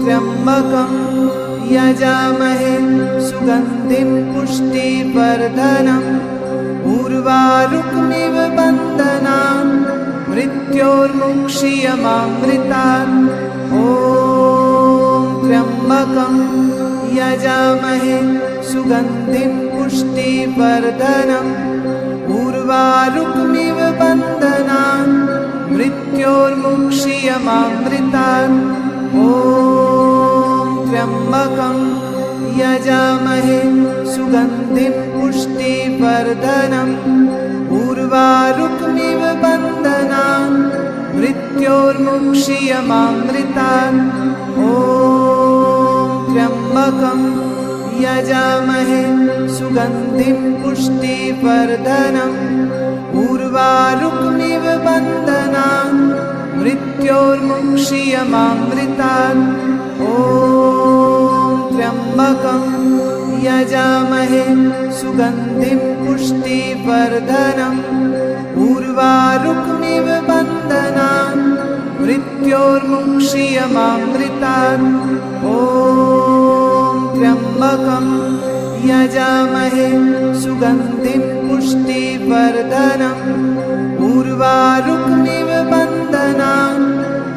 त्र्यम्बकं यजामहे सुगन्धिं पुष्टिवर्धनम् उर्वारुकमिव बन्धनान् मृत्योर्मुक्षीयमामृतात्। ॐ त्र्यम्बकं यजामहे सुगन्धिं पुष्टिवर्धनम् उर्वारुकमिव बन्धनान् मृत्योर्मुक्षीयमामृतात्। ॐ त्र्यम्बकं यजामहे सुगन्धिं पुष्टिवर्धनम् उर्वारुकमिव बन्धनान् मृत्योर्मुक्षीयमामृतात्। ॐ त्र्यम्बकं यजामहे सुगन्धिं पुष्टिवर्धनम् उर्वारुकमिव बन्धनान् मृत्योर्मुक्षीयमामृतात्। ॐ त्र्यम्बकं यजामहे सुगन्धिं पुष्टिवर्धनम् उर्वारुकमिव बन्धनान् मृत्योर्मुक्षीयमामृतात्। ॐ त्र्यम्बकं यजामहे सुगन्धिं पुष्टिवर्धनम् उर्वारुकमिव बन्धनान्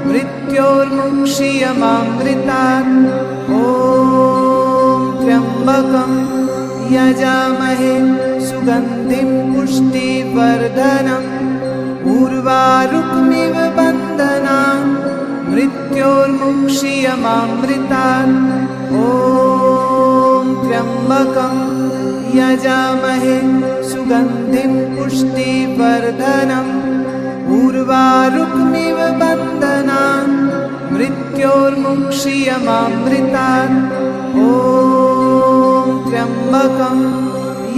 मृत्योर्मुक्षीयमामृतात्। ॐ त्र्यम्बकं यजामहे सुगन्धिं पुष्टिवर्धनम् उर्वारुकमिव बन्धनान् मृत्योर्मुक्षीयमामृतात्। ॐ त्र्यम्बकं यजामहे सुगन्धिं पुष्टिवर्धनम् उर्वारुकमिव बन्धनान् मृत्योर्मुक्षीयमामृतात्। ॐ त्र्यम्बकं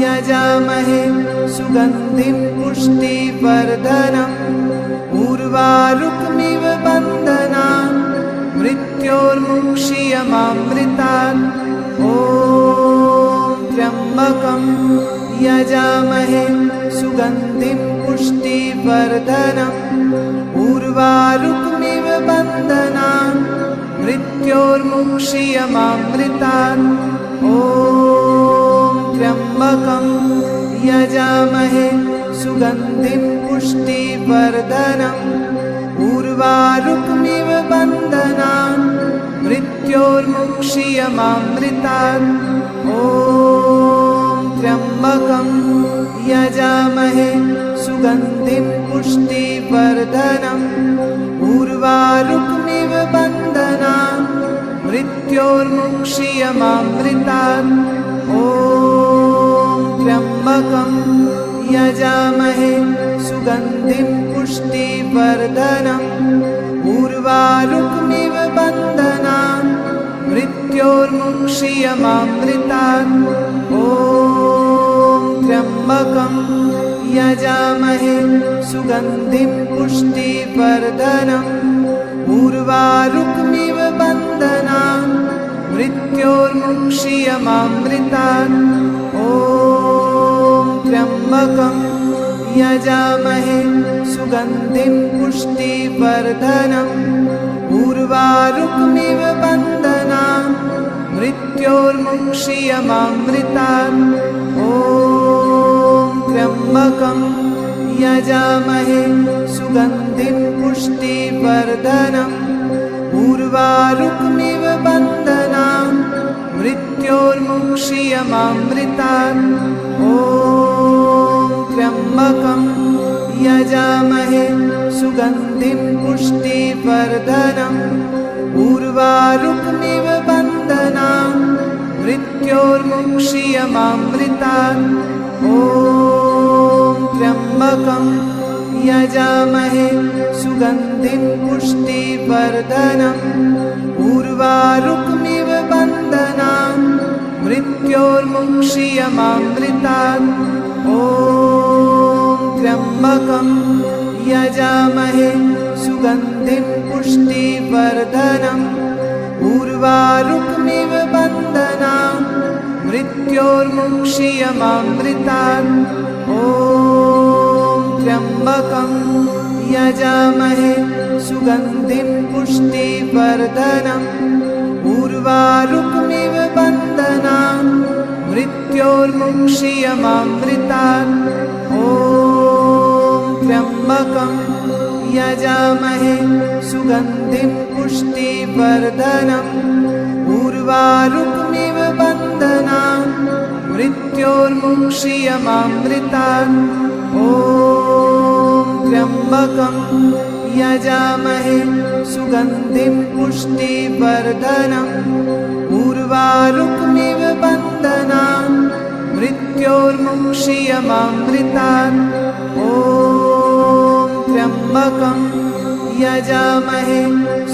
यजामहे सुगन्धिं पुष्टिवर्धनम् उर्वारुकमिव बन्धनान् मृत्योर्मुक्षीयमामृतात्। ॐ त्र्यम्बकं यजामहे सुगन्धिं पुष्टिवर्धनम् उर्वारुकमिव बन्धनान् मृत्योर्मुक्षीयमामृतात्। ॐ त्र्यम्बकं यजामहे सुगन्धिं पुष्टिवर्धनम् उर्वारुकमिव बन्धनान् मृत्योर्मुक्षीयमामृतात्। ॐ त्र्यम्बकं यजामहे सुगन्धिं पुष्टिवर्धनम् उर्वारुकमिव बन्धनान् मृत्योर्मुक्षीयमामृतात्। ॐ त्र्यम्बकं यजामहे सुगन्धिं पुष्टिवर्धनम् उर्वारुकमिव बन्धनान् मृत्योर्मुक्षीयमामृतात्। ॐ त्र्यम्बकं यजामहे सुगन्धिं पुष्टिवर्धनम् उर्वारुकमिव बन्धनान् मृत्योर्मुक्षीयमामृतात्। ॐ त्र्यम्बकं यजामहे सुगन्धिं पुष्टिवर्धनम् उर्वारुकमिव बन्धनान् मृत्योर्मुक्षीयमामृतात्। ॐ त्र्यम्बकं यजामहे सुगन्धिं पुष्टिवर्धनम् उर्वारुकमिव बन्धनान् मृत्योर्मुक्षीयमामृतात्। ॐ त्र्यम्बकं यजामहे सुगन्धिं पुष्टिवर्धनम् उर्वारुकमिव बन्धनान् मृत्योर्मुक्षीयमामृतात्। ॐ त्र्यम्बकं यजामहे सुगन्धिं पुष्टिवर्धनम् उर्वारुकमिव बन्धनान् मृत्योर्मुक्षीयमामृतात्। ॐ त्र्यम्बकं यजामहे सुगन्धिं पुष्टिवर्धनम् उर्वारुकमिव बन्धनान् मृत्योर्मुक्षीयमामृतात्। ॐ त्र्यम्बकं यजामहे सुगन्धिं पुष्टिवर्धनम्। उर्वारुकमिव बन्धनान् मृत्योर्मुक्षीयमामृतात्। ॐ त्र्यम्बकं यजामहे सुगन्धिं पुष्टिवर्धनम्। उर्वारुकमिव बन्धनान् मृत्योर्मुक्षीयमामृतात्। ॐ त्र्यम्बकं यजामहे सुगन्धिं पुष्टिवर्धनम्। उर्वारुकमिव बन्धनान् मृत्योर्मुक्षीयमामृतात्। ॐ त्र्यम्बकं यजामहे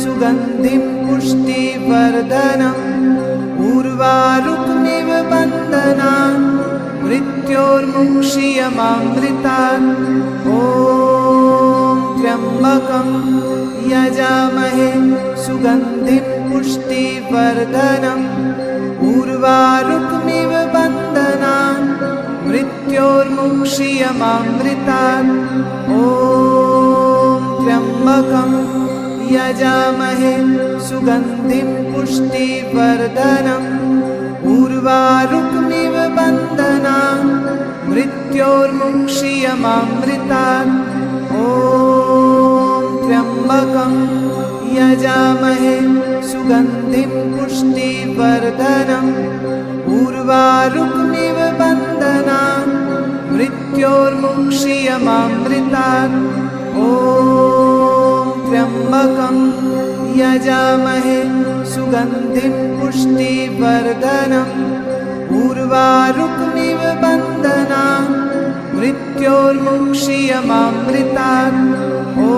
सुगन्धिं पुष्टिवर्धनम्। उर्वारुकमिव बन्धनान् मृत्योर्मुक्षीयमामृतात्। ॐ त्र्यम्बकं यजामहे सुगन्धिं पुष्टिवर्धनम्। उर्वारुकमिव बन्धनान् मृत्योर्मुक्षीयमामृतात्। ॐ त्र्यम्बकं यजामहे सुगन्धिं पुष्टिवर्धनम्। उर्वारुकमिव बन्धनान् मृत्योर्मुक्षीयमामृतात्। ॐ त्र्यम्बकं यजामहे सुगन्धिं पुष्टिवर्धनम्। उर्वारुकमिव बन्धनान् मृत्योर्मुक्षीयमामृतात्। ॐ त्र्यम्बकं यजामहे सुगन्धिं पुष्टिवर्धनम्। उर्वारुकमिव बन्धनान् मृत्योर्मुक्षीयमामृतात्। ॐ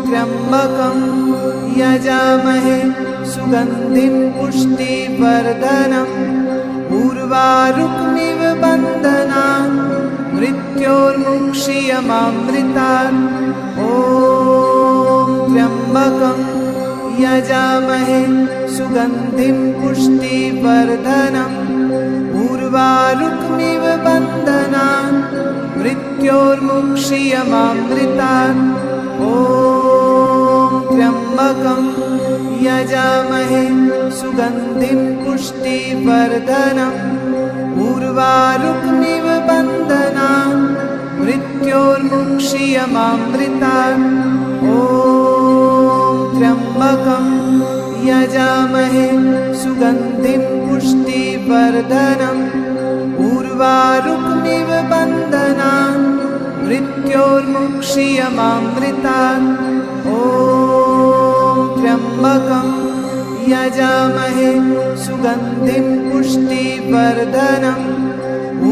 त्र्यम्बकं यजामहे सुगन्धिं पुष्टिवर्धनम्। उर्वारुकमिव बन्धनान् मृत्योर्मुक्षीयमामृतात्। ॐ त्र्यम्बकं यजामहे सुगन्धिं पुष्टिवर्धनम्। उर्वारुकमिव बन्धनान् मृत्योर्मुक्षीयमामृतात्। ॐ त्र्यम्बकं यजामहे सुगन्धिं पुष्टिवर्धनम्। उर्वारुकमिव बन्धनान् मृत्योर्मुक्षीयमामृतात्। ॐ त्र्यम्बकं यजामहे सुगन्धिं पुष्टिवर्धनम्। उर्वारुकमिव बन्धनान् मृत्योर्मुक्षीयमामृतात्। ॐ त्र्यम्बकं यजामहे सुगन्धिं पुष्टिवर्धनम्।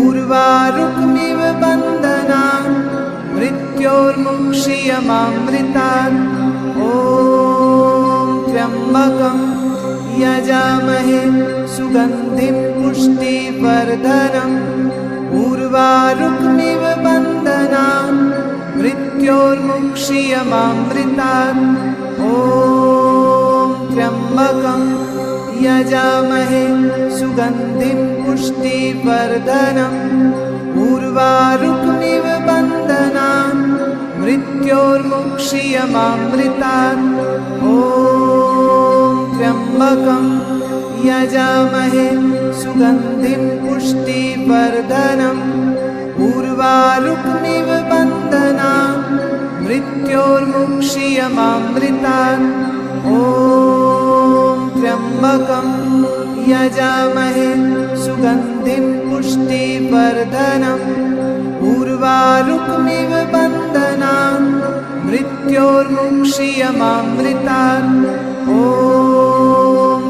उर्वारुकमिव बन्धनान् मृत्योर्मुक्षीयमामृतात्। ॐ त्र्यम्बकं यजामहे सुगन्धिं पुष्टिवर्धनम्। उर्वारुकमिव बन्धनान् मृत्योर्मुक्षीयमामृतात्। ॐ त्र्यम्बकं यजामहे सुगन्धिं पुष्टिवर्धनम्। उर्वारुकमिव बन्धनान् मृत्योर्मुक्षीयमामृतात्। ॐ त्र्यम्बकं यजामहे सुगन्धिं पुष्टिवर्धनम्। उर्वारुकमिव बन्धनान् मृत्योर्मुक्षीयमामृतात्। ॐ त्र्यम्बकं यजामहे सुगन्धिं पुष्टिवर्धनम्। उर्वारुकमिव बन्धनान् मृत्योर्मुक्षीयमामृतात्। ॐ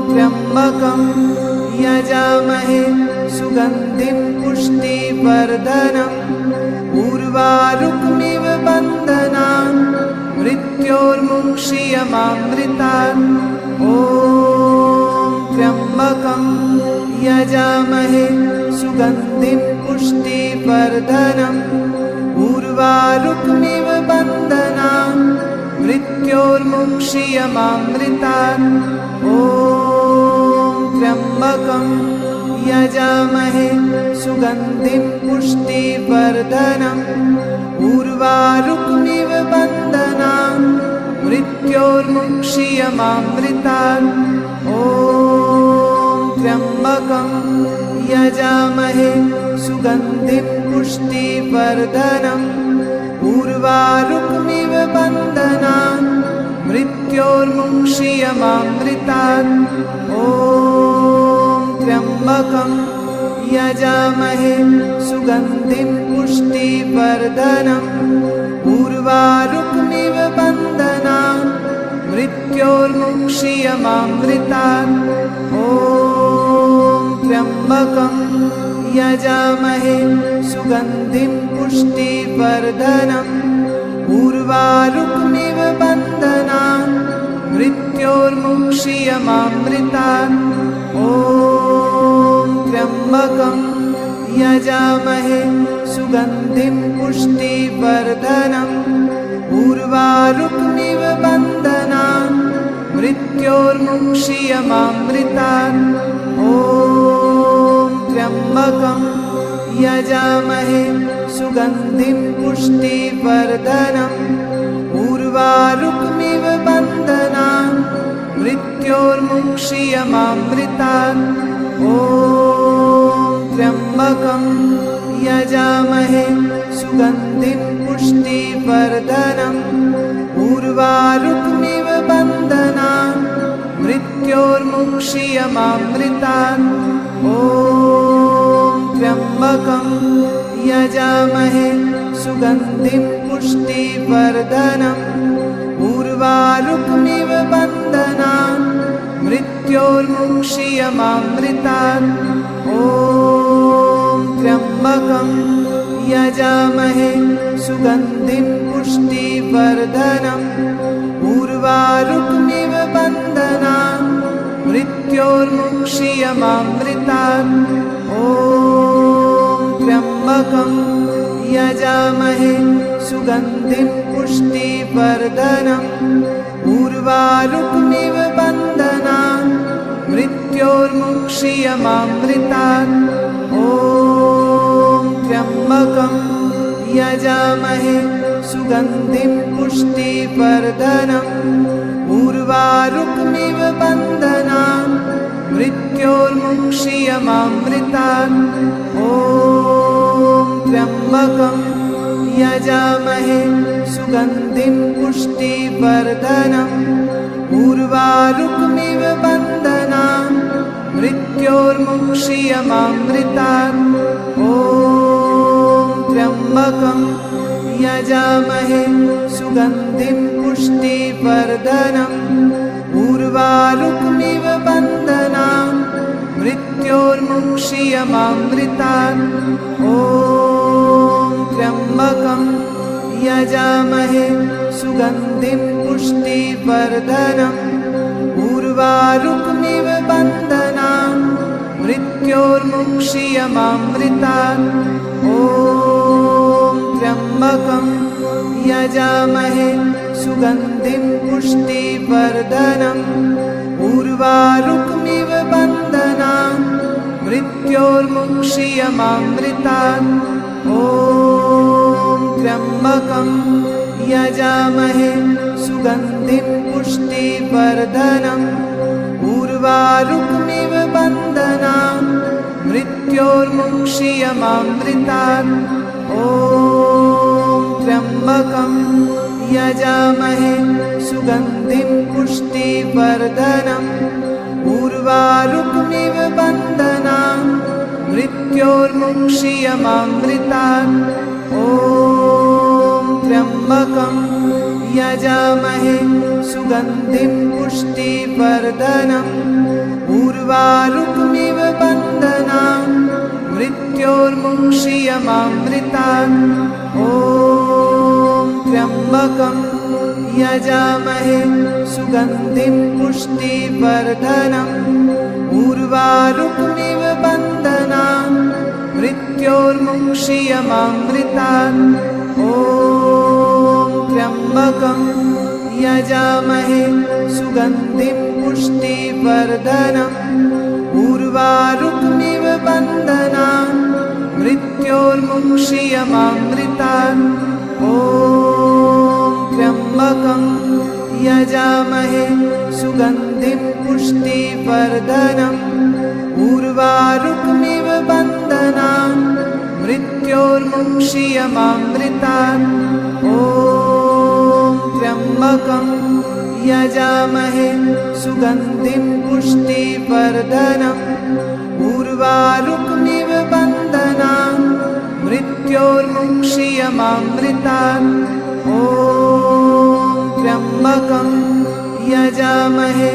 त्र्यम्बकं यजामहे सुगन्धिं पुष्टिवर्धनम्। उर्वारुकमिव बन्धनान् मृत्योर्मुक्षीयमामृतात्। ॐ त्र्यम्बकं यजामहे सुगन्धिं पुष्टिवर्धनम्। उर्वारुकमिव बन्धनान् मृत्योर्मुक्षीयमामृतात्। ॐ त्र्यम्बकं यजामहे सुगन्धिं पुष्टिवर्धनम् उर्वारुकमिव बन्धनान् मृत्योर्मुक्षीयमामृतात् ॐ त्र्यम्बकं यजामहे सुगन्धिं पुष्टिवर्धनम् उर्वारुकमिव बन्धनान् मृत्योर्मुक्षीयमामृतात् ॐ त्र्यम्बकं यजामहे सुगन्धिं पुष्टिवर्धनम् उर्वारुकमिव बन्धनान् मृत्योर्मुक्षीयमामृतात् ॐ त्र्यम्बकं यजामहे सुगन्धिं पुष्टिवर्धनम् उर्वारुकमिव बन्धनान् मृत्योर्मुक्षीयमामृतात् ॐ त्र्यम्बकं यजामहे सुगन्धिं पुष्टिवर्धनम् उर्वारुकमिव बन्धनान् मृत्योर्मुक्षीयमामृतात् ॐ त्र्यम्बकं यजामहे सुगन्धिं पुष्टिवर्धनम् उर्वारुकमिव बन्धनान् मृत्योर्मुक्षीयमामृतात् ॐ त्र्यम्बकं यजामहे सुगन्धिं पुष्टिवर्धनम् उर्वारुकमिव बन्धनान् मृत्योर्मुक्षीयमामृतात् ॐ त्र्यम्बकं यजामहे सुगन्धिं पुष्टिवर्धनम् उर्वारुकमिव बन्धनान् मृत्योर्मुक्षीयमामृतात् ॐ त्र्यम्बकं यजामहे सुगन्धिं पुष्टिवर्धनम् उर्वारुकमिव बन्धनान् मृत्योर्मुक्षीयमामृतात् ॐ त्र्यम्बकं यजामहे सुगन्धिं पुष्टिवर्धनम् उर्वारुकमिव बन्धनान् मृत्योर्मुक्षीयमामृतात् ॐ त्र्यम्बकं यजामहे सुगन्धिं पुष्टिवर्धनम् उर्वारुकमिव बन्धनान् मृत्योर्मुक्षीयमामृतात् ॐ त्र्यम्बकं यजामहे सुगन्धिं पुष्टिवर्धनम् उर्वारुकमिव बन्धनान् मृत्योर्मुक्षीयमामृतात् ॐ त्र्यम्बकं यजामहे सुगन्धिं पुष्टिवर्धनम् उर्वारुकमिव बन्धनान् मृत्योर्मुक्षीयमामृतात् ॐ त्र्यम्बकं यजामहे सुगन्धिं पुष्टिवर्धनम् उर्वारुकमिव बन्धनान् मृत्योर्मुक्षीयमामृतात् ॐ त्र्यम्बकं यजामहे सुगन्धिं पुष्टिवर्धनम् उर्वारुकमिव बन्धनान् मृत्योर्मुक्षीयमामृतात् ॐ त्र्यम्बकं यजामहे सुगन्धिं पुष्टिवर्धनम् उर्वारुकमिव बन्धनान् मृत्योर्मुक्षीयमामृतात् ॐ त्र्यम्बकं यजामहे सुगन्धिं पुष्टिवर्धनम् उर्वारुकमिव बन्धनान् मृत्योर्मुक्षीयमामृतात् ॐ त्र्यम्बकं यजामहे सुगन्धिं पुष्टिवर्धनम् उर्वारुकमिव बन्धनान् मृत्योर्मुक्षीयमामृतात् ॐ त्र्यम्बकं यजामहे सुगन्धिं पुष्टिवर्धनम् उर्वारुकमिव बन्धनान् मृत्योर्मुक्षीयमामृतात् ॐ त्र्यम्बकं यजामहे सुगन्धिं पुष्टिवर्धनम् उर्वारुकमिव बन्धनान् मृत्योर्मुक्षीयमामृतात् ॐ त्र्यम्बकं यजामहे सुगन्धिं पुष्टिवर्धनम् उर्वारुकमिव बन्धनान् मृत्योर्मुक्षीयमामृतात् ॐ त्र्यम्बकं यजामहे सुगन्धिं पुष्टिवर्धनम् उर्वारुकमिव बन्धनान् मृत्योर्मुक्षीयमामृतात् ॐ त्र्यम्बकं यजामहे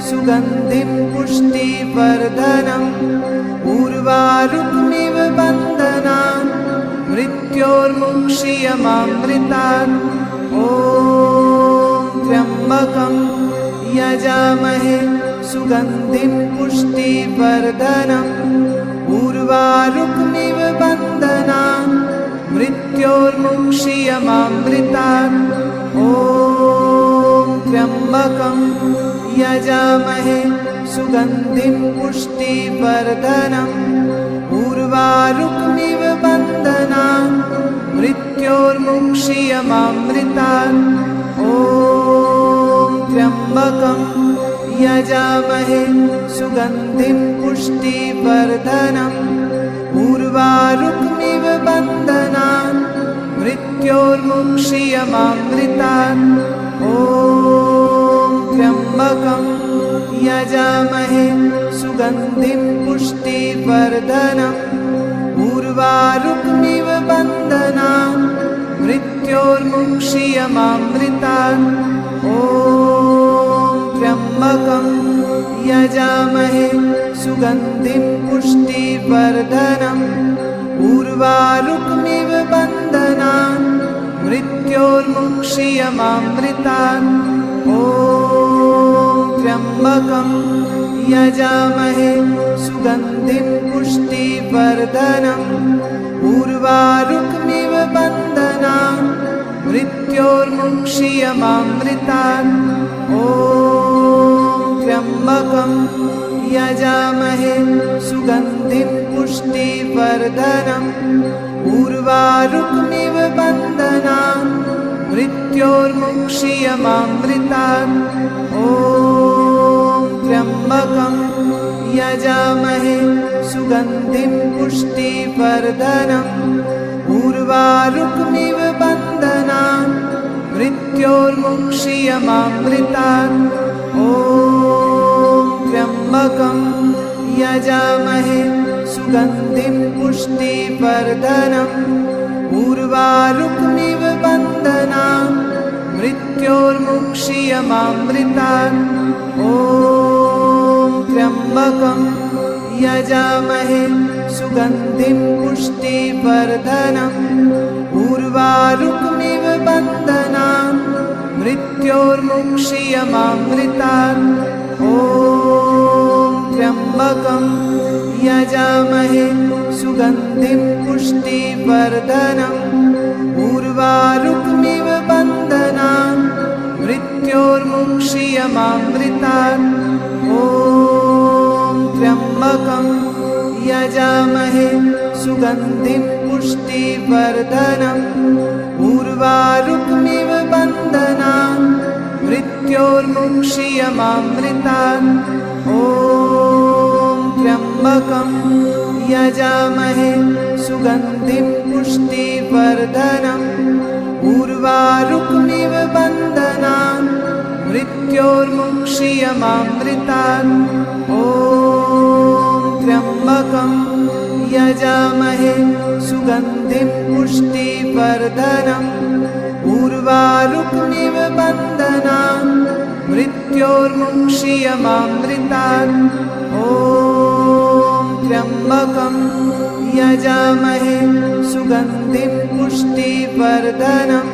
सुगन्धिं पुष्टिवर्धनम् उर्वारुकमिव बन्धनान् मृत्योर्मुक्षीयमामृतात् ॐ त्र्यम्बकं यजामहे सुगन्धिं पुष्टिवर्धनम् उर्वारुकमिव बन्धनान् मृत्योर्मुक्षीयमामृतात् ॐ त्र्यम्बकं यजामहे सुगन्धिं पुष्टिवर्धनम् उर्वारुकमिव बन्धनान् मृत्योर्मुक्षीयमामृतात् ॐ त्र्यम्बकं यजामहे सुगन्धिं पुष्टिवर्धनम् उर्वारुकमिव बन्धनान् मृत्योर्मुक्षीयमामृतात् ॐ त्र्यम्बकं यजामहे सुगन्धिं पुष्टिवर्धनम् उर्वारुकमिव बन्धनान् मृत्योर्मुक्षीयमामृतात् ॐ त्र्यम्बकं यजामहे सुगन्धिं पुष्टिवर्धनम् उर्वारुकमिव बन्धनान् मृत्योर्मुक्षीयमामृतात् ॐ त्र्यम्बकं यजामहे सुगन्धिं पुष्टिवर्धनम् उर्वारुकमिव बन्धनान् मृत्योर्मुक्षीयमामृतात् ॐ त्र्यम्बकं यजामहे सुगन्धिं पुष्टिवर्धनम् उर्वारुकमिव बन्धनान् मृत्योर्मुक्षीयमामृतात् ॐ त्र्यम्बकं यजामहे सुगन्धिं पुष्टिवर्धनम् उर्वारुकमिव बन्धनान् मृत्योर्मुक्षीयमामृतात् ॐ त्र्यम्बकं यजामहे सुगन्धिं पुष्टिवर्धनम् उर्वारुकमिव बन्धनान् मृत्योर्मुक्षीयमामृतात् ॐ त्र्यम्बकं यजामहे सुगन्धिं पुष्टिवर्धनम् उर्वारुकमिव बन्धनान् मृत्योर्मुक्षीयमामृतात् ॐ त्र्यम्बकं यजामहे सुगन्धिं पुष्टिवर्धनम् उर्वारुकमिव बन्धनान् मृत्योर्मुक्षीयमामृतात् ॐ त्र्यम्बकं यजामहे सुगन्धिं पुष्टिवर्धनम् उर्वारुकमिव बन्धनान् मृत्योर्मुक्षीयमामृतात् ॐ त्र्यम्बकं यजामहे सुगन्धिं पुष्टिवर्धनम् उर्वारुकमिव बन्धनान् मृत्योर्मुक्षीयमामृतात् ॐ त्र्यम्बकं यजामहे सुगन्धिं पुष्टिवर्धनम् उर्वारुकमिव बन्धनान् मृत्योर्मुक्षीयमामृतात् ॐ त्र्यम्बकं यजामहे सुगन्धिं पुष्टिवर्धनम्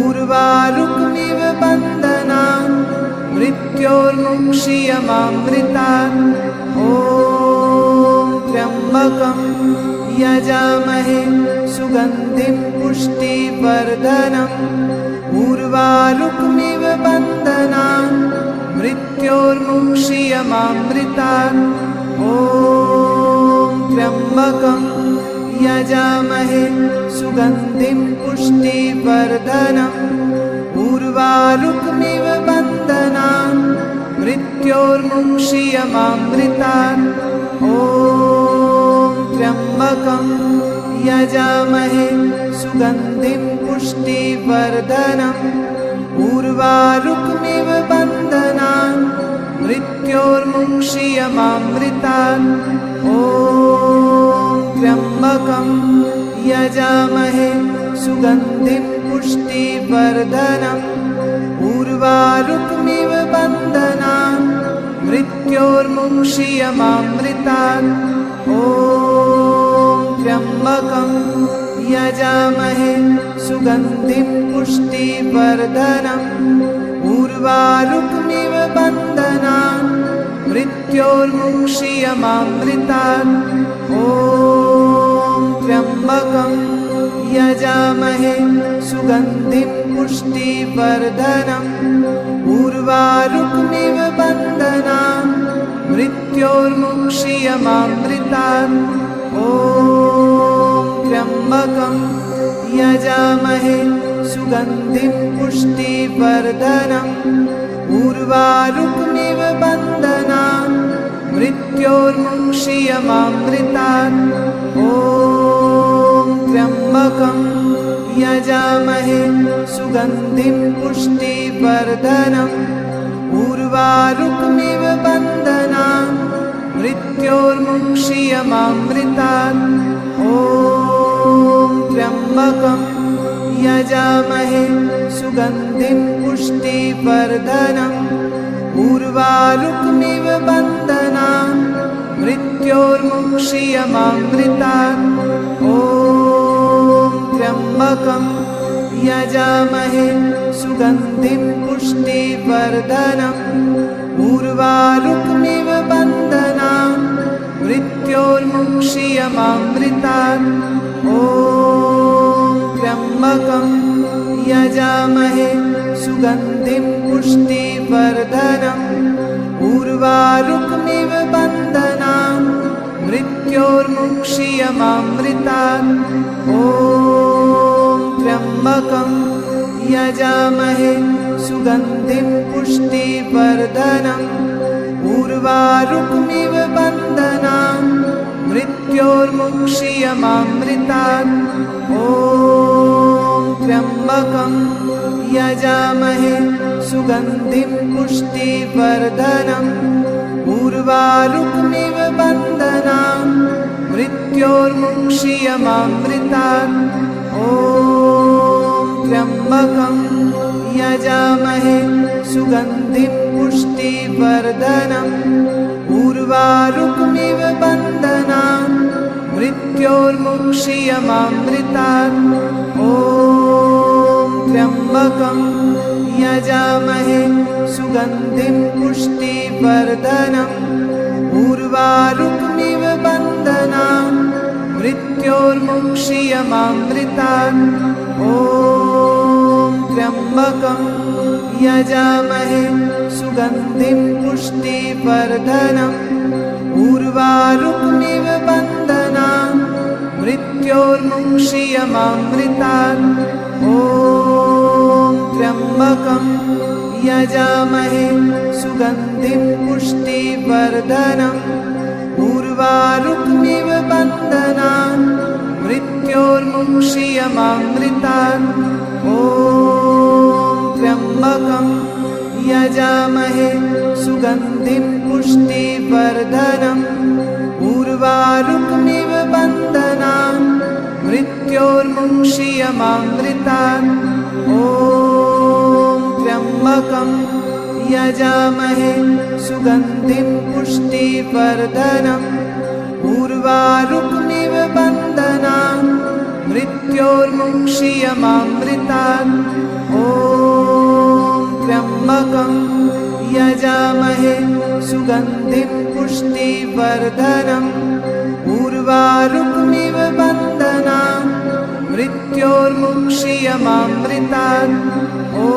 उर्वारुकमिव बन्धनान् मृत्योर्मुक्षीयमामृतात् ॐ त्र्यम्बकं यजामहे सुगन्धिं पुष्टिवर्धनम् उर्वारुकमिव बन्धनान् मृत्योर्मुक्षीयमामृतात् ॐ ॐ त्र्यम्बकं यजामहे सुगन्धिं पुष्टिवर्धनम् उर्वारुकमिव बन्धनान् मृत्योर्मुक्षीयमामृतात् ॐ त्र्यम्बकं यजामहे सुगन्धिं पुष्टिवर्धनम् उर्वारुकमिव बन्धनान् मृत्योर्मुक्षीयमामृतात् ॐ त्र्यम्बकं यजामहे सुगन्धिं पुष्टिवर्धनम् उर्वारुकमिव बन्धनान् मृत्योर्मुक्षीयमामृतात् ॐ त्र्यम्बकं यजामहे सुगन्धिं पुष्टिवर्धनम् उर्वारुकमिव बन्धनान् मृत्योर्मुक्षीयमामृतात् ॐ त्र्यम्बकं यजामहे सुगन्धिं पुष्टिवर्धनम् उर्वारुकमिव बन्धनान् मृत्योर्मुक्षीयमामृतात् ॐ त्र्यम्बकं यजामहे सुगन्धिं पुष्टिवर्धनम् उर्वारुकमिव बन्धनान् मृत्योर्मुक्षीयमामृतात् ॐ त्र्यम्बकं यजामहे सुगन्धिं पुष्टिवर्धनम् उर्वारुकमिव बन्धनान् मृत्योर्मुक्षीयमामृतात् ॐ त्र्यम्बकं यजामहे सुगन्धिं पुष्टिवर्धनम् उर्वारुकमिव बन्धनान् मृत्योर्मुक्षीयमामृतात् ॐ त्र्यम्बकं यजामहे सुगन्धिं पुष्टिवर्धनम् उर्वारुकमिव बन्धनान् मृत्योर्मुक्षीयमामृतात् ॐ त्र्यम्बकं यजामहे सुगन्धिं पुष्टिवर्धनम् उर्वारुकमिव बन्धनान् मृत्योर्मुक्षीयमामृतात् ॐ त्र्यम्बकं यजामहे सुगन्धिं पुष्टिवर्धनम् उर्वारुकमिव बन्धनान् मृत्योर्मुक्षीयमामृतात् ॐ त्र्यम्बकं यजामहे सुगन्धिं पुष्टिवर्धनम् उर्वारुकमिव बन्धनान् मृत्योर्मुक्षीयमामृतात् ॐ त्र्यम्बकं यजामहे सुगन्धिं पुष्टिवर्धनम् उर्वारुकमिव बन्धनान् मृत्योर्मुक्षीयमामृतात् ॐ त्र्यम्बकं यजामहे सुगन्धिं पुष्टिवर्धनम् उर्वारुकमिव बन्धनान् मृत्योर्मुक्षीयमामृतात् ॐ त्र्यम्बकं यजामहे सुगन्धिं पुष्टिवर्धनम् उर्वारुकमिव बन्धनान् मृत्योर्मुक्षीयमामृतात् ॐ त्र्यम्बकं यजामहे सुगन्धिं पुष्टिवर्धनम् उर्वारुकमिव बन्धनान् मृत्योर्मुक्षीयमामृतात् ॐ त्र्यम्बकं यजामहे सुगन्धिं पुष्टिवर्धनम् उर्वारुकमिव बन्धनान् मृत्योर्मुक्षीयमामृतात् ॐ त्र्यम्बकं यजामहे सुगन्धिं पुष्टिवर्धनम् उर्वारुकमिव बन्धनान् मृत्योर्मुक्षीयमामृतात् ॐ त्र्यम्बकं यजामहे सुगन्धिं पुष्टिवर्धनम् उर्वारुकमिव बन्धनान् मृत्योर्मुक्षीयमामृतात् ॐ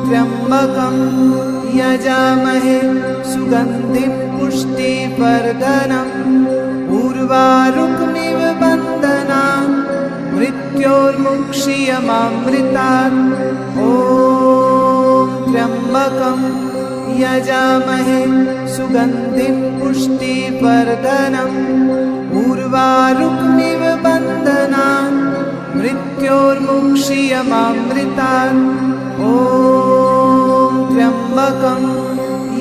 त्र्यम्बकं यजामहे सुगन्धिं पुष्टिवर्धनम् उर्वारुकमिव बन्धनान् मृत्योर्मुक्षीयमामृतात् ॐ त्र्यम्बकं यजामहे सुगन्धिं पुष्टिवर्धनम् उर्वारुकमिव बन्धनान् मृत्योर्मुक्षीयमामृतात् ॐ त्र्यम्बकं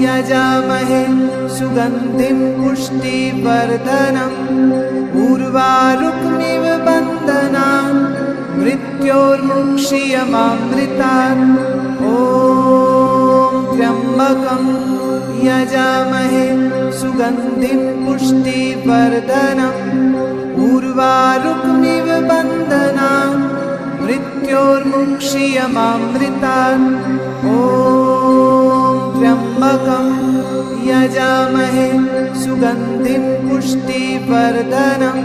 यजामहे सुगन्धिं पुष्टिवर्धनम् उर्वारुकमिव बन्धनान् मृत्योर्मुक्षीयमामृतात् ॐ त्र्यम्बकं यजामहे सुगन्धिं पुष्टिवर्धनम् उर्वारुकमिव बन्धनान् मृत्योर्मुक्षीयमामृतात् ॐ त्र्यम्बकं यजामहे सुगन्धिं पुष्टिवर्धनम्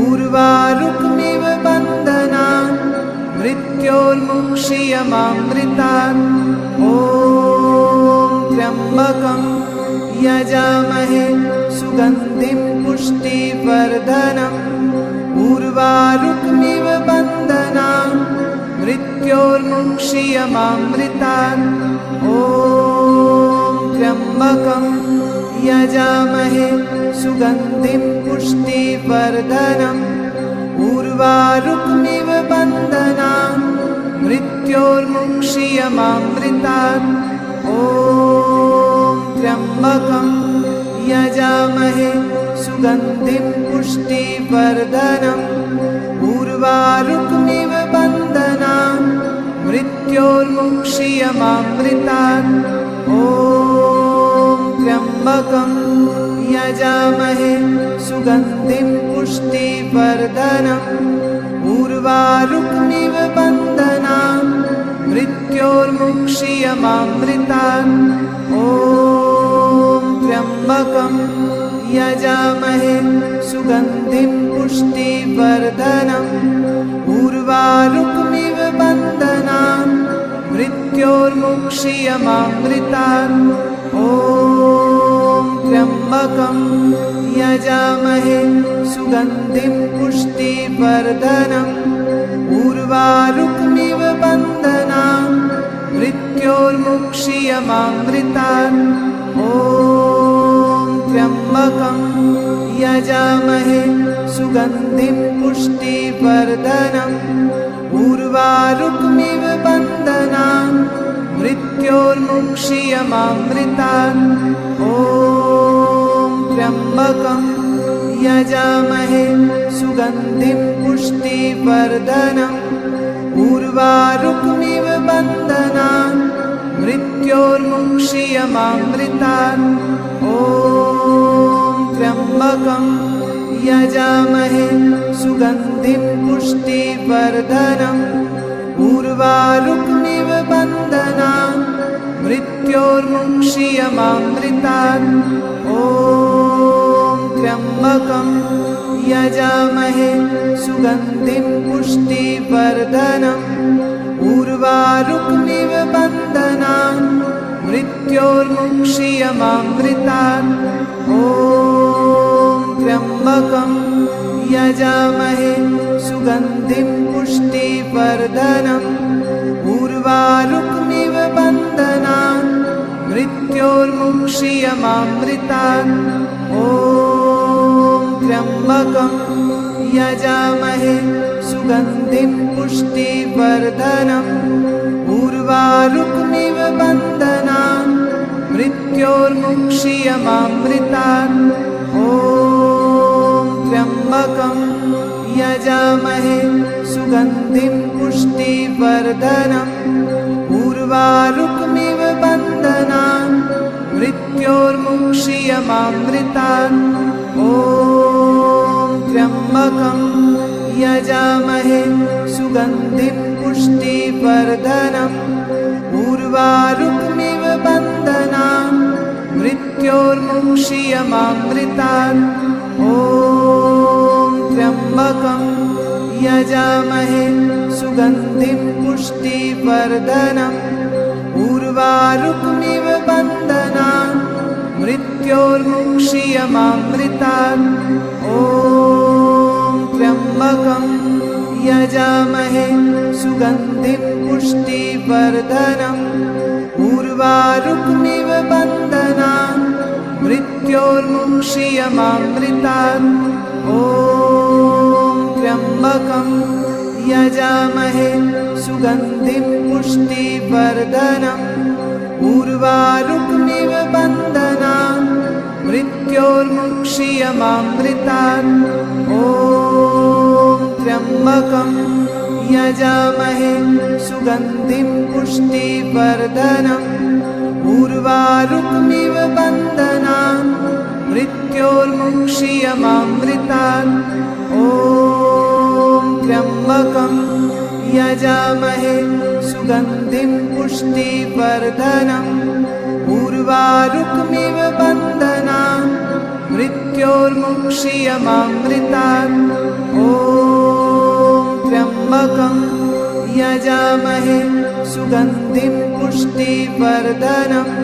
उर्वारुकमिव बन्धनान् मृत्योर्मुक्षीयमामृतात् ॐ त्र्यम्बकं यजामहे सुगन्धिं पुष्टिवर्धनम् उर्वारुकमिव बन्धनान् मृत्योर्मुक्षीयमामृतात् ॐ त्र्यम्बकं यजामहे सुगन्धिं पुष्टिवर्धनम् उर्वारुकमिव बन्धनान् मृत्योर्मुक्षीयमामृतात् ॐ त्र्यम्बकं यजामहे सुगन्धिं पुष्टिवर्धनम् उर्वारुकमिव बन्धनान् मृत्योर्मुक्षीयमामृतात् ॐ त्र्यम्बकं यजामहे सुगन्धिं पुष्टिवर्धनम् उर्वारुकमिव बन्धनान् मृत्योर्मुक्षीयमामृतात् ॐ त्र्यम्बकं यजामहे सुगन्धिं पुष्टिवर्धनम् उर्वारुकमिव बन्धनान् मृत्योर्मुक्षीयमामृतात् ॐ त्र्यम्बकं यजामहे सुगन्धिं पुष्टिवर्धनम् उर्वारुकमिव बन्धनान् मृत्योर्मुक्षीयमामृतात् ॐ त्र्यम्बकं यजामहे सुगन्धिं पुष्टिवर्धनम् उर्वारुकमिव बन्धनान् मृत्योर्मुक्षीयमामृतात् ॐ त्र्यम्बकं यजामहे सुगन्धिं पुष्टिवर्धनम् उर्वारुकमिव बन्धनान् मृत्योर्मुक्षीयमामृतात् ॐ त्र्यम्बकं यजामहे सुगन्धिं पुष्टिवर्धनम् उर्वारुकमिव बन्धनान् मृत्योर्मुक्षीयमामृतात् ॐ त्र्यम्बकं यजामहे सुगन्धिं पुष्टिवर्धनम् उर्वारुकमिव बन्धनान् मृत्योर्मुक्षीयमामृतात् ॐ त्र्यम्बकं यजामहे सुगन्धिं पुष्टिवर्धनम् उर्वारुकमिव बन्धनान् मृत्योर्मुक्षीयमामृतात् ॐ त्र्यम्बकं यजामहे सुगन्धिं पुष्टिवर्धनम् उर्वारुकमिव बन्धनान् मृत्योर्मुक्षीयमामृतात् ॐ त्र्यम्बकं यजामहे सुगन्धिं पुष्टिवर्धनम् उर्वारुकमिव बन्धनान् मृत्योर्मुक्षीयमामृतात् ॐ त्र्यम्बकं यजामहे सुगन्धिं पुष्टिवर्धनम् उर्वारुकमिव बन्धनान् मृत्योर्मुक्षीयमामृतात् ॐ त्र्यम्बकं यजामहे सुगन्धिं पुष्टिवर्धनम् उर्वारुकमिव मृत्योर्मुक्षीयमामृतात्। ॐ त्र्यम्बकं यजामहे सुगन्धिं पुष्टिवर्धनम्। उर्वारुकमिव बन्धनान् मृत्योर्मुक्षीयमामृतात्। ॐ त्र्यम्बकं यजामहे सुगन्धिं पुष्टिवर्धनम्। उर्वारुकमिव बन्धनान् मृत्योर्मुक्षीयमामृतात्। ॐ त्र्यम्बकं यजामहे सुगन्धिं पुष्टिवर्धनम्। उर्वारुकमिव बन्धनान् मृत्योर्मुक्षीयमामृतात्। ॐ त्र्यम्बकं यजामहे सुगन्धिं पुष्टिवर्धनम्। उर्वारुकमिव बन्धनान् मृत्योर्मुक्षीयमामृतात्। ॐ त्र्यम्बकं यजामहे सुगन्धिं पुष्टिवर्धनम्।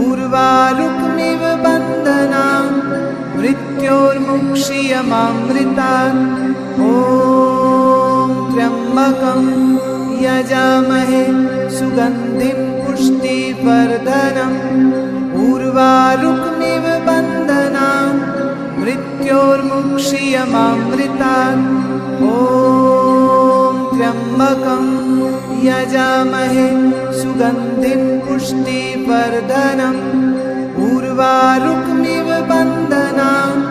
उर्वारुकमिव बन्धनान् मृत्योर्मुक्षीयमामृतात्। ॐ त्र्यम्बकं यजामहे सुगन्धिं पुष्टिवर्धनम्। उर्वारुकमिव बन्धनान् मृत्योर्मुक्षीयमामृतात्। ॐ त्र्यम्बकं यजामहे सुगन्धिं पुष्टिवर्धनम्। उर्वारुकमिव बन्धनान्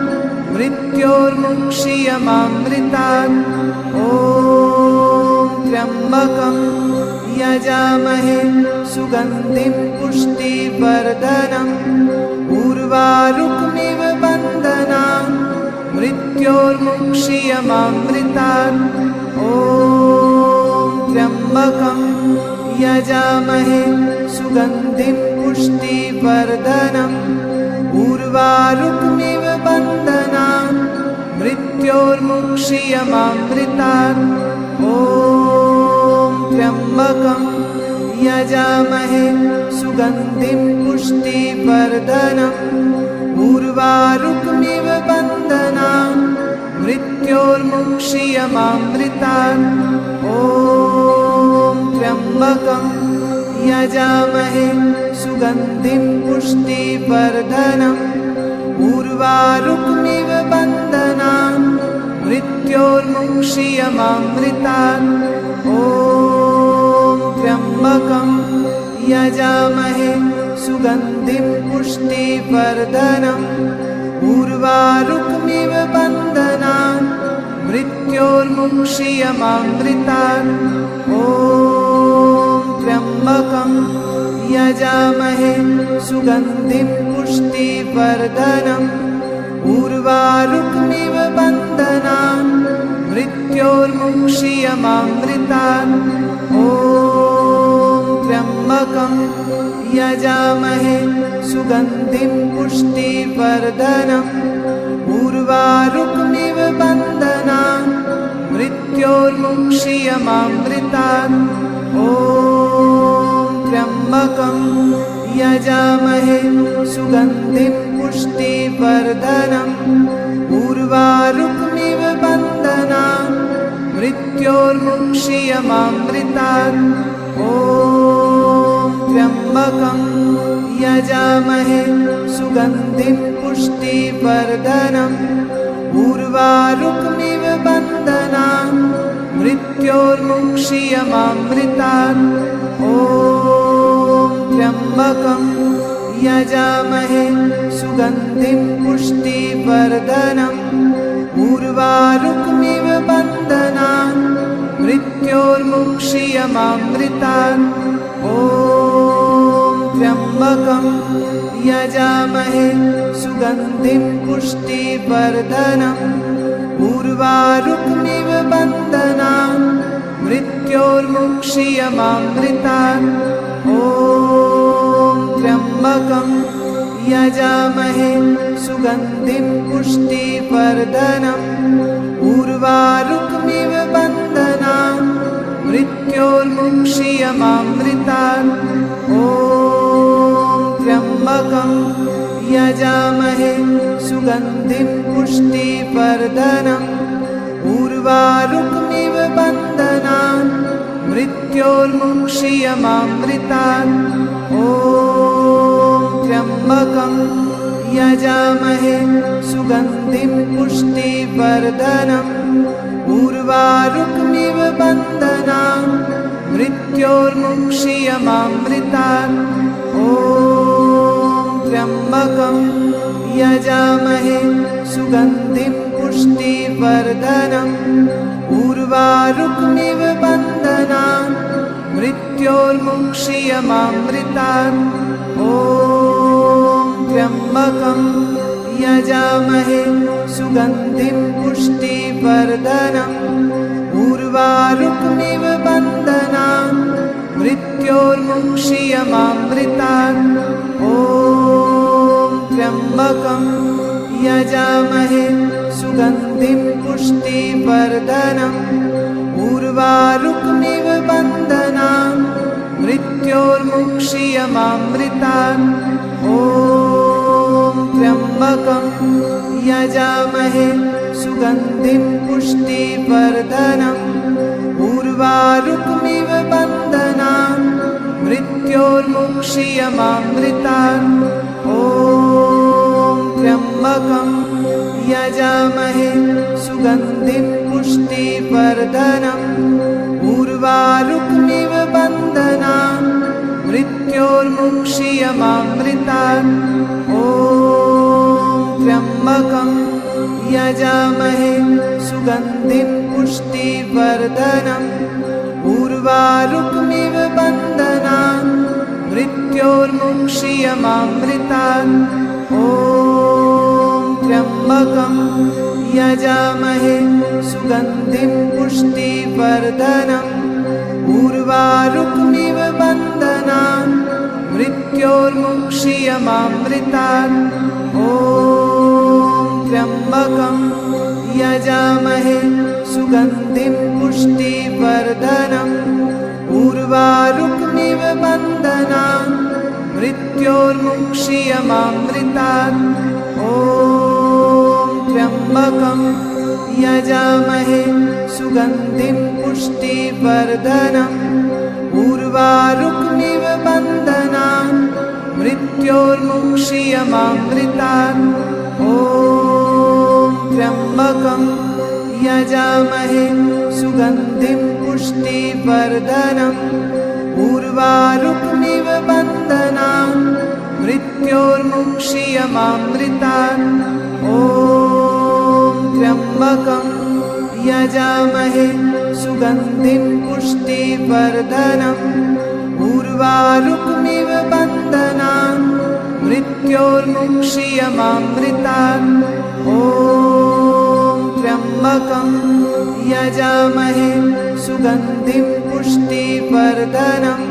मृत्योर्मुक्षीयमामृतात्। ॐ त्र्यम्बकं यजामहे सुगन्धिं पुष्टिवर्धनम्। उर्वारुकमिव बन्धनान् मृत्योर्मुक्षीयमामृतात्। ॐ त्र्यम्बकं यजामहे सुगन्धिं पुष्टिवर्धनम्। उर्वारुकमिव बन्धनान् मृत्योर्मुक्षीयमामृतात्। ॐ त्र्यम्बकं यजामहे सुगन्धिं पुष्टिवर्धनम्। उर्वारुकमिव बन्धनान् मृत्योर्मुक्षीयमामृतात्। ॐ त्र्यम्बकं यजामहे सुगन्धिं पुष्टिवर्धनम्। उर्वारुकमिव बन्धनान् मृत्योर्मुक्षीयमामृतात्। ॐ त्र्यम्बकं यजामहे सुगन्धिं पुष्टिवर्धनम्। उर्वारुकमिव बन्धनान् मृत्योर्मुक्षीयमामृतात्। ॐ त्र्यम्बकं यजामहे सुगन्धिं पुष्टिवर्धनम्। उर्वारुकमिव बन्धनान् मृत्योर्मुक्षीयमामृतात्। ॐ त्र्यम्बकं यजामहे सुगन्धिं पुष्टिवर्धनम्। उर्वारुकमिव बन्धनान् मृत्योर्मुक्षीयमामृतात्। ॐ त्र्यम्बकं यजामहे सुगन्धिं पुष्टिवर्धनम्। उर्वारुकमिव बन्धनान् मृत्योर्मुक्षीयमामृतात्। ॐ त्र्यम्बकं यजामहे सुगन्धिं पुष्टिवर्धनम्। उर्वारुकमिव बन्धनान् मृत्योर्मुक्षीयमामृतात्। ॐ त्र्यम्बकं यजामहे सुगन्धिं पुष्टिवर्धनम्। उर्वारुकमिव बन्धनान् मृत्योर्मुक्षीयमामृतात्। ॐ त्र्यम्बकं यजामहे सुगन्धिं पुष्टिवर्धनम्। उर्वारुकमिव बन्धनान् मृत्योर्मुक्षीयमामृतात्। ॐ त्र्यम्बकं यजामहे सुगन्धिं पुष्टिवर्धनम्। उर्वारुकमिव बन्धनान् मृत्योर्मुक्षीयमामृतात्। ॐ त्र्यम्बकं यजामहे सुगन्धिं पुष्टिवर्धनम् उर्वारुकमिव बन्धनान् मृत्योर्मुक्षीयमामृतात् ॐ त्र्यम्बकं यजामहे सुगन्धिं पुष्टिवर्धनम् उर्वारुकमिव बन्धनान् मृत्योर्मुक्षीयमामृतात् ॐ त्र्यम्बकं यजामहे सुगन्धिं पुष्टिवर्धनम् उर्वारुकमिव बन्धनान् मृत्योर्मुक्षीयमामृतात् ॐ त्र्यम्बकं यजामहे सुगन्धिं पुष्टिवर्धनम् उर्वारुकमिव बन्धनान् मृत्योर्मुक्षीयमामृतात् ॐ त्र्यम्बकं यजामहे सुगन्धिं पुष्टिवर्धनम् उर्वारुकमिव बन्धनान् मृत्योर्मुक्षीयमामृतात् ॐ त्र्यम्बकं यजामहे सुगन्धिं पुष्टिवर्धनम् उर्वारुकमिव बन्धनान् मृत्योर्मुक्षीयमामृतात् ॐ त्र्यम्बकं यजामहे सुगन्धिं पुष्टिवर्धनम् उर्वारुकमिव बन्धनान् मृत्योर्मुक्षीयमामृतात् ॐ त्र्यम्बकं यजामहे सुगन्धिं पुष्टिवर्धनम् उर्वारुकमिव बन्धनान् मृत्योर्मुक्षीयमामृतात् ॐ त्र्यम्बकं यजामहे सुगन्धिं पुष्टिवर्धनम् उर्वारुकमिव बन्धनान् मृत्योर्मुक्षीयमामृतात् ॐ त्र्यम्बकं यजामहे सुगन्धिं पुष्टिवर्धनम् उर्वारुकमिव बन्धनान् मृत्योर्मुक्षीयमामृतात् ॐ त्र्यम्बकं यजामहे सुगन्धिं पुष्टिवर्धनम् उर्वारुकमिव बन्धनान् मृत्योर्मुक्षीयमामृतात् ॐ त्र्यम्बकं यजामहे सुगन्धिं पुष्टिवर्धनम् उर्वारुकमिव बन्धनान् मृत्योर्मुक्षीयमामृतात् ॐ त्र्यम्बकं यजामहे सुगन्धिं पुष्टिवर्धनम् उर्वारुकमिव बन्धनान् मृत्योर्मुक्षीयमामृतात् ॐ त्र्यम्बकं यजामहे सुगन्धिं पुष्टिवर्धनम्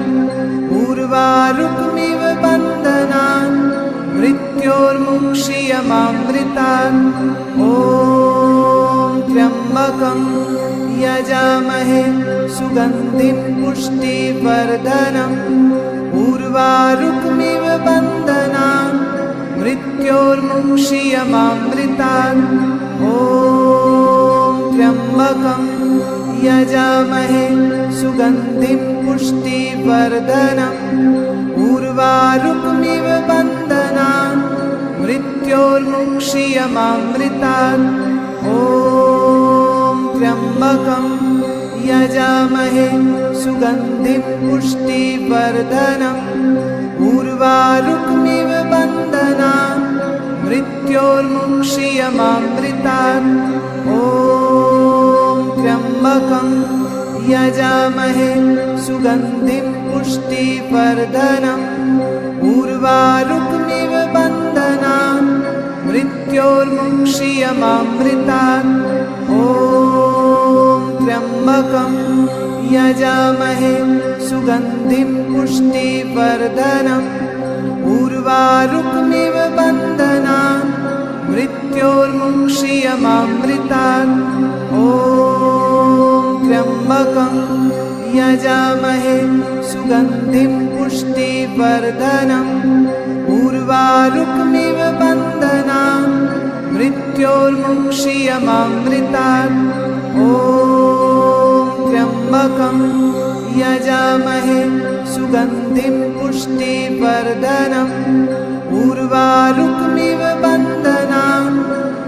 उर्वारुकमिव बन्धनान् मृत्योर्मुक्षीयमामृतात् ॐ त्र्यम्बकं यजामहे सुगन्धिं पुष्टिवर्धनम् उर्वारुकमिव बन्धनान् मृत्योर्मुक्षीयमामृतात् ॐ त्र्यम्बकं यजामहे सुगन्धिं पुष्टिवर्धनम् उर्वारुकमिव बन्धनान् मृत्योर्मुक्षीयमामृतात् ॐ त्र्यम्बकं यजामहे सुगन्धिं पुष्टिवर्धनम् उर्वारुकमिव बन्धनान् मृत्योर्मुक्षीयमामृतात् ॐ त्र्यम्बकं यजामहे सुगन्धिं पुष्टिवर्धनम् उर्वारुकमिव बन्धनान् मृत्योर्मुक्षीयमामृतात् ॐ त्र्यम्बकं यजामहे सुगन्धिं पुष्टिवर्धनम् उर्वारुकमिव बन्धनान् मृत्योर्मुक्षीयमामृतात् ॐ त्र्यम्बकं यजामहे सुगन्धिं पुष्टिवर्धनम् उर्वारुकमिव मृत्योर्मुक्षीयमामृतात्। ॐ त्र्यम्बकं यजामहे सुगन्धिं पुष्टिवर्धनम्। उर्वारुकमिव बन्धनान्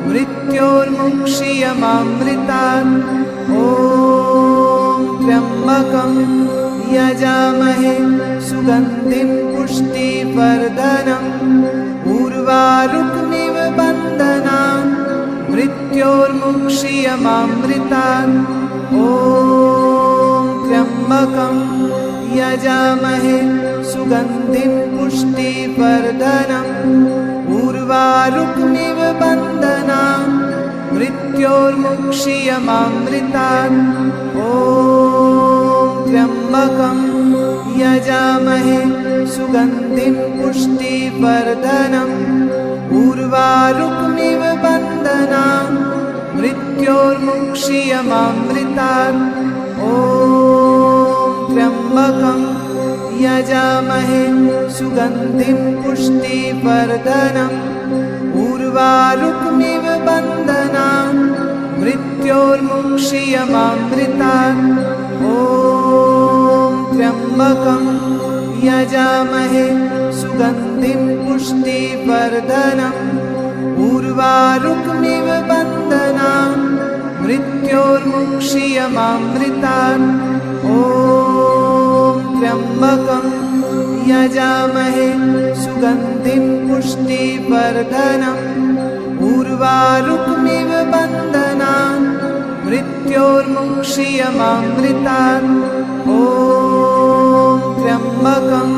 मृत्योर्मुक्षीयमामृतात्। ॐ त्र्यम्बकं यजामहे सुगन्धिं पुष्टिवर्धनम्। उर्वारुकमिव बन्धनान् मृत्योर्मुक्षीयमामृतात्। ॐ त्र्यम्बकं यजामहे सुगन्धिं पुष्टिवर्धनम्। उर्वारुकमिव बन्धनान् मृत्योर्मुक्षीयमामृतात्। ॐ त्र्यम्बकं यजामहे सुगन्धिं पुष्टिवर्धनम्। उर्वारुकमिव बन्धनान् मृत्योर्मुक्षीयमामृतात्। ॐ त्र्यम्बकं यजामहे सुगन्धिं पुष्टिवर्धनम्। उर्वारुकमिव बन्धनान् मृत्योर्मुक्षीयमामृतात्। ॐ त्र्यम्बकं यजामहे सुगन्धिं पुष्टिवर्धनम्। उर्वारुकमिव बन्धनान् मृत्योर्मुक्षीयमामृतात्। ॐ त्र्यम्बकं यजामहे सुगन्धिं पुष्टिवर्धनम्। उर्वारुकमिव बन्धनान् मृत्योर्मुक्षीयमामृतात्। ॐ त्र्यम्बकं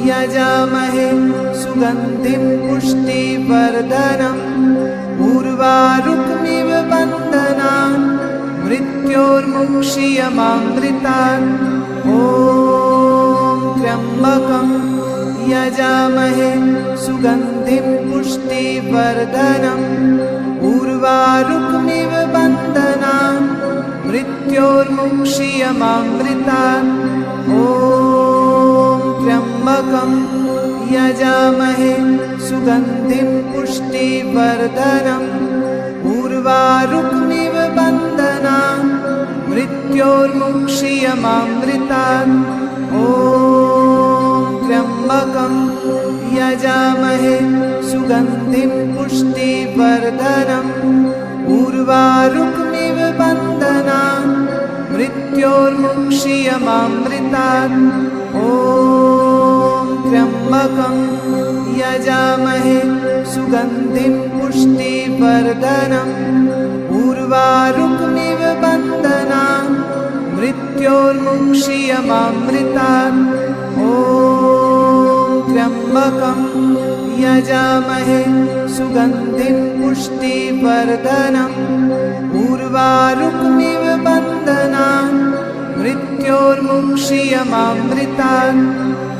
यजामहे सुगन्धिं पुष्टिवर्धनम्। उर्वारुकमिव बन्धनान् मृत्योर्मुक्षीयमामृतात्। ॐ त्र्यम्बकं यजामहे सुगन्धिं पुष्टिवर्धनम्। उर्वारुकमिव बन्धनान् मृत्योर्मुक्षीयमामृतात्। ॐ त्र्यम्बकं यजामहे सुगन्धिं पुष्टिवर्धनम्। उर्वारुकमिव बन्धनान् मृत्योर्मुक्षीयमामृतात्। ॐ त्र्यम्बकं यजामहे सुगन्धिं पुष्टिवर्धनम्। उर्वारुकमिव बन्धनान् मृत्योर्मुक्षीयमामृतात्। ॐ त्र्यम्बकं यजामहे सुगन्धिं पुष्टिवर्धनम्। उर्वारुकमिव बन्धनान् मृत्योर्मुक्षीयमामृतात्। ॐ त्र्यम्बकं यजामहे सुगन्धिं पुष्टिवर्धनम्। उर्वारुकमिव बन्धनान् मृत्योर्मुक्षीयमामृतात्।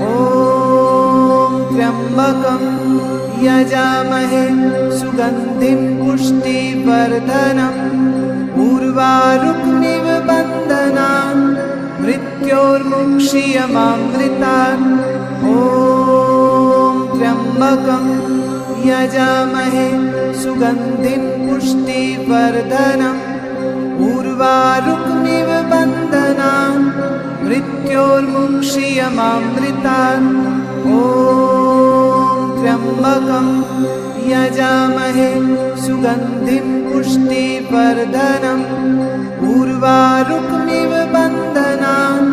ॐ त्र्यम्बकं यजामहे सुगन्धिं पुष्टिवर्धनम्। उर्वारुकमिव बन्धनान् मृत्योर्मुक्षीयमामृतात्। ॐ त्र्यम्बकं यजामहे सुगन्धिं पुष्टिवर्धनम्। उर्वारुकमिव बन्धनान् मृत्योर्मुक्षीयमामृतात्। ॐ त्र्यम्बकं यजामहे सुगन्धिं पुष्टिवर्धनम्। उर्वारुकमिव बन्धनान्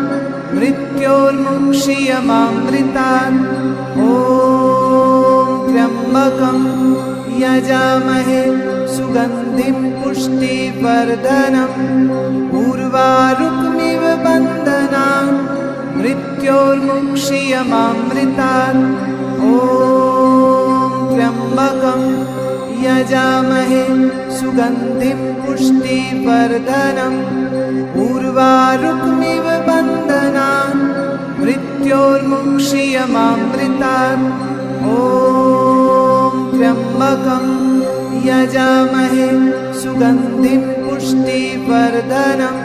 मृत्योर्मुक्षीयमामृतात्। ॐ त्र्यम्बकं यजामहे सुगन्धिं पुष्टिवर्धनम्। उर्वारुकमिव बन्धनान् मृत्योर्मुक्षीयमामृतात्। ॐ त्र्यम्बकं यजामहे सुगन्धिं पुष्टिवर्धनम्। उर्वारुकमिव बन्धनान् मृत्योर्मुक्षीयमामृतात्। ॐ त्र्यम्बकं यजामहे सुगन्धिं पुष्टिवर्धनम्।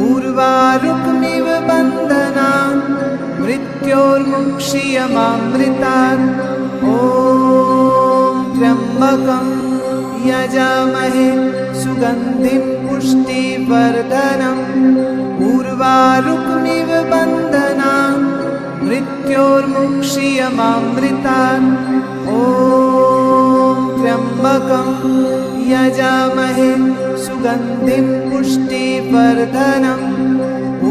उर्वारुकमिव बन्धनान् मृत्योर्मुक्षीयमामृतात्। ॐ त्र्यम्बकं यजामहे सुगन्धिं पुष्टिवर्धनम् उर्वारुकमिव बन्धनान् मृत्योर्मुक्षीयमामृतात् ॐ त्र्यम्बकं यजामहे सुगन्धिं पुष्टिवर्धनम्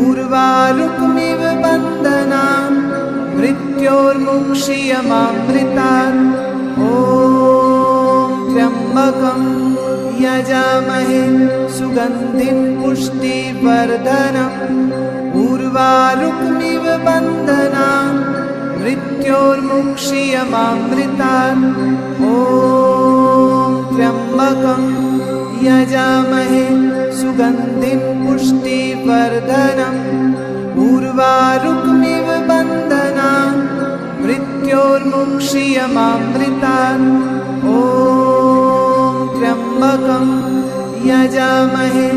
उर्वारुकमिव बन्धनान् मृत्योर्मुक्षीयमामृतात् ॐ त्र्यम्बकं यजामहे सुगन्धिं पुष्टिवर्धनम् उर्वारुकमिव बन्धनान् मृत्योर्मुक्षीयमामृतात् ॐ त्र्यम्बकं यजामहे सुगन्धिं पुष्टिवर्धनम् उर्वारुकमिव बन्धनान् मृत्योर्मुक्षीयमामृतात् ॐ त्र्यम्बकं यजामहे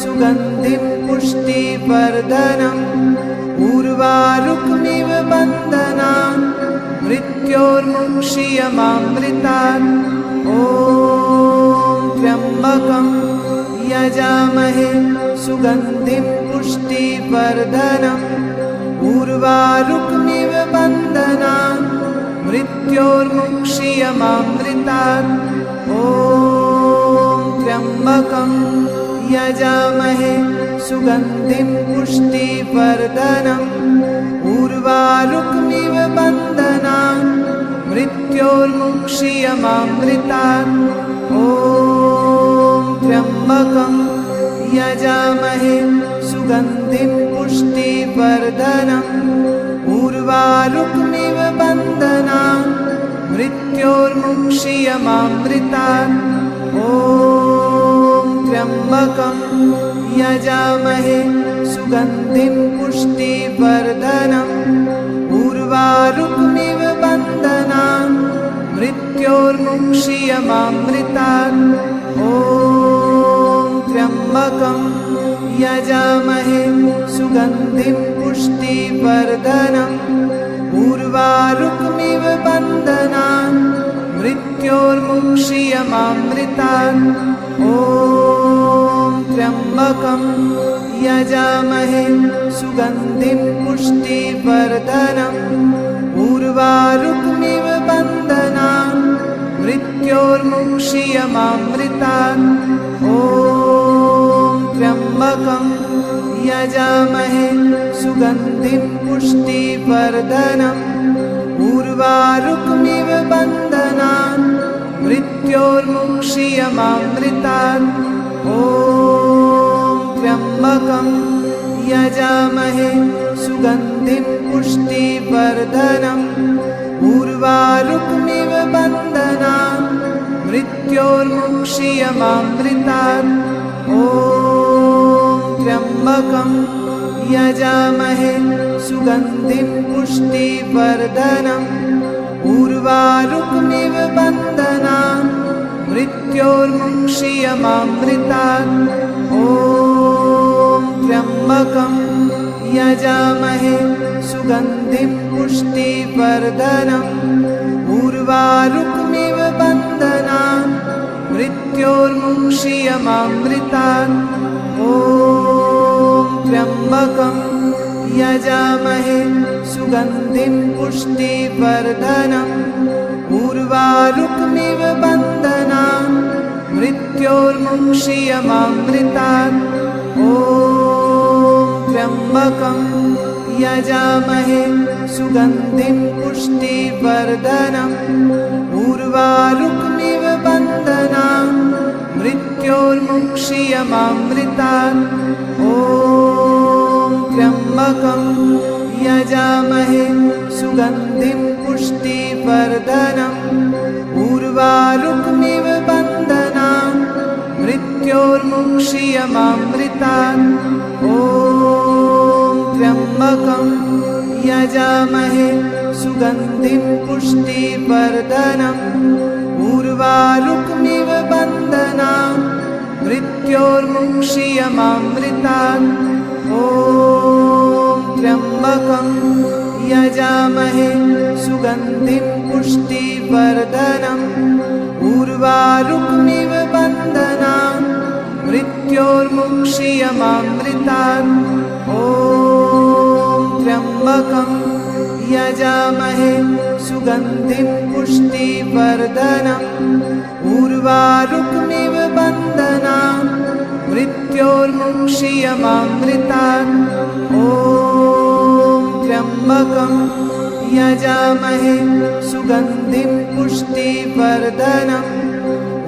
सुगन्धिं पुष्टिवर्धनम् उर्वारुकमिव बन्धनान् मृत्योर्मुक्षीयमामृतात् ॐ त्र्यम्बकं यजामहे सुगन्धिं पुष्टिवर्धनम् उर्वारुकमिव बन्धनान् मृत्योर्मुक्षीयमामृतात् ॐ त्र्यम्बकं यजामहे सुगन्धिं पुष्टिवर्धनम् उर्वारुकमिव बन्धनान् मृत्योर्मुक्षीयमामृतात् ॐ त्र्यम्बकं यजामहे सुगन्धिं पुष्टिवर्धनम् उर्वारुकमिव बन्धनान् मृत्योर्मुक्षीयमामृतात् ॐ त्र्यम्बकं यजामहे सुगन्धिं पुष्टिवर्धनम् उर्वारुकमिव बन्धनान् मृत्योर्मुक्षीयमामृतात् ॐ त्र्यम्बकं यजामहे सुगन्धिं पुष्टिवर्धनम् उर्वारुकमिव बन्धनान् मृत्योर्मुक्षीयमामृतात् ॐ त्र्यम्बकं यजामहे सुगन्धिं पुष्टिवर्धनम् उर्वारुकमिव बन्धनान् मृत्योर्मुक्षीयमामृतात् ॐ त्र्यम्बकं यजामहे सुगन्धिं पुष्टिवर्धनम् उर्वारुकमिव बन्धनान् मृत्योर्मुक्षीयमामृतात् ॐ त्र्यम्बकं यजामहे सुगन्धिं पुष्टिवर्धनम् उर्वारुकमिव बन्धनान् मृत्योर्मुक्षीयमामृतात् ॐ त्र्यम्बकं यजामहे सुगन्धिं पुष्टिवर्धनम् उर्वारुकमिव बन्धनान् मृत्योर्मुक्षीयमामृतात् ॐ त्र्यम्बकं यजामहे सुगन्धिं पुष्टिवर्धनम् उर्वारुकमिव बन्धनान् मृत्योर्मुक्षीयमामृतात् ॐ त्र्यम्बकं यजामहे सुगन्धिं पुष्टिवर्धनम् उर्वारुकमिव बन्धनान् मृत्योर्मुक्षीयमामृतात् ॐ त्र्यम्बकं यजामहे सुगन्धिं पुष्टिवर्धनम् उर्वारुकमिव बन्धनान् मृत्योर्मुक्षीयमामृतात् ॐ त्र्यम्बकं यजामहे सुगन्धिं पुष्टिवर्धनम् उर्वारुकमिव बन्धनान् मृत्योर्मुक्षीयमामृतात् ॐ त्र्यम्बकं यजामहे सुगन्धिं पुष्टिवर्धनम् उर्वारुकमिव बन्धनान् मृत्योर्मुक्षीयमामृतात् ॐ त्र्यम्बकं यजामहे सुगन्धिं पुष्टिवर्धनम् उर्वारुकमिव मृत्योर्मुक्षीयमामृतात्। ॐ त्र्यम्बकं यजामहे सुगन्धिं पुष्टिवर्धनम्। उर्वारुकमिव बन्धनान् मृत्योर्मुक्षीयमामृतात्। ॐ त्र्यम्बकं यजामहे सुगन्धिं पुष्टिवर्धनम्।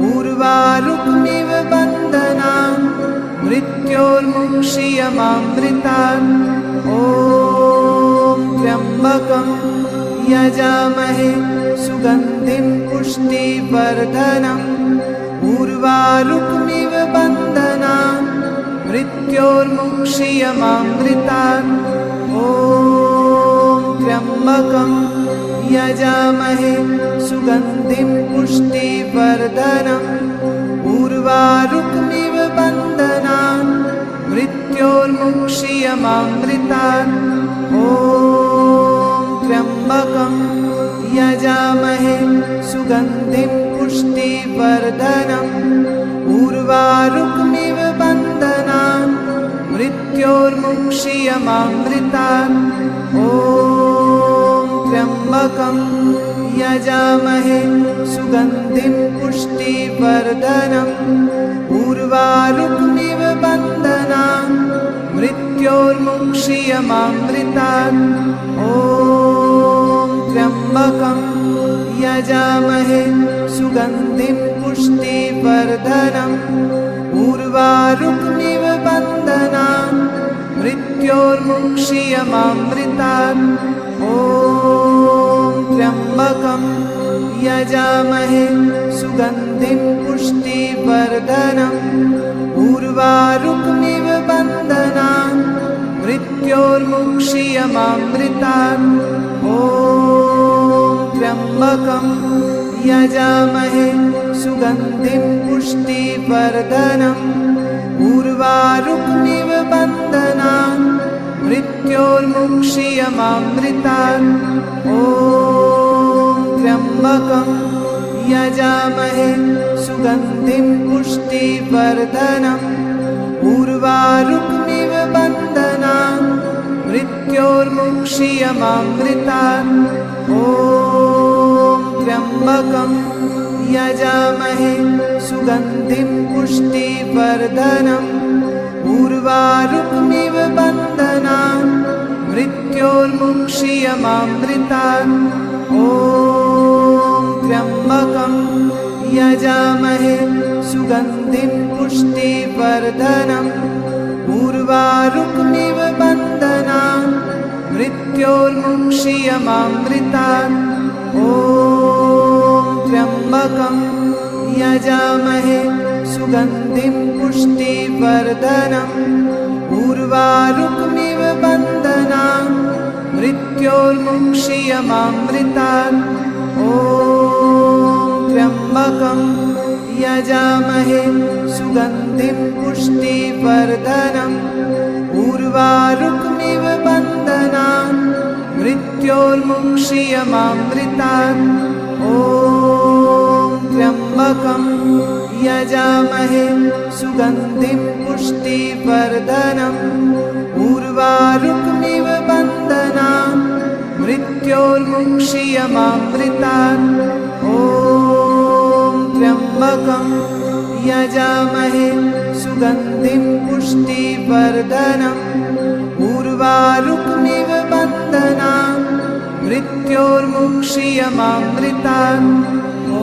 उर्वारुकमिव बन्धनान् मृत्योर्मुक्षीयमामृतात्। ॐ त्र्यम्बकं यजामहे सुगन्धिं पुष्टिवर्धनम्। उर्वारुकमिव बन्धनान् मृत्योर्मुक्षीयमामृतात्। ॐ त्र्यम्बकं यजामहे सुगन्धिं पुष्टिवर्धनम्। उर्वारुकमिव बन्धनान् मृत्योर्मुक्षीयमामृतात्। ॐ त्र्यम्बकं यजामहे सुगन्धिं पुष्टिवर्धनम्। उर्वारुकमिव बन्धनान् मृत्योर्मुक्षीयमामृतात्। ॐ त्र्यम्बकं यजामहे सुगन्धिं पुष्टिवर्धनम्। उर्वारुकमिव बन्धनान् मृत्योर्मुक्षीयमामृतात्। ॐ त्र्यम्बकं यजामहे सुगन्धिं पुष्टिवर्धनम्। उर्वारुकमिव बन्धनान् मृत्योर्मुक्षीयमामृतात्। ॐ त्र्यम्बकं यजामहे सुगन्धिं पुष्टिवर्धनम्। उर्वारुकमिव बन्धनान् मृत्योर्मुक्षीयमामृतात्। ॐ त्र्यम्बकं यजामहे सुगन्धिं पुष्टिवर्धनम्। उर्वारुकमिव बन्धनान् मृत्योर्मुक्षीयमामृतात्। ॐ त्र्यम्बकं यजामहे सुगन्धिं पुष्टिवर्धनम्। उर्वारुकमिव बन्धनान् मृत्योर्मुक्षीयमामृतात्। ॐ त्र्यम्बकं यजामहे सुगन्धिं पुष्टिवर्धनम्। उर्वारुकमिव बन्धनान् मृत्योर्मुक्षीयमामृतात्। ॐ त्र्यम्बकं यजामहे सुगन्धिं पुष्टिवर्धनम्। उर्वारुकमिव बन्धनान् मृत्योर्मुक्षीयमामृतात्। ॐ त्र्यम्बकं यजामहे सुगन्धिं पुष्टिवर्धनम्। उर्वारुकमिव बन्धनान् मृत्योर्मुक्षीयमामृतात्। ॐ त्र्यम्बकं यजामहे सुगन्धिं पुष्टिवर्धनम्। उर्वारुकमिव बन्धनान् मृत्योर्मुक्षीयमामृतात्। ॐ त्र्यम्बकं यजामहे सुगन्धिं पुष्टिवर्धनम्। उर्वारुकमिव बन्धनान् मृत्योर्मुक्षीयमामृतात्। ॐ त्र्यम्बकं यजामहे सुगन्धिं पुष्टिवर्धनम्। उर्वारुकमिव बन्धनान् मृत्योर्मुक्षीयमामृतात्। ॐ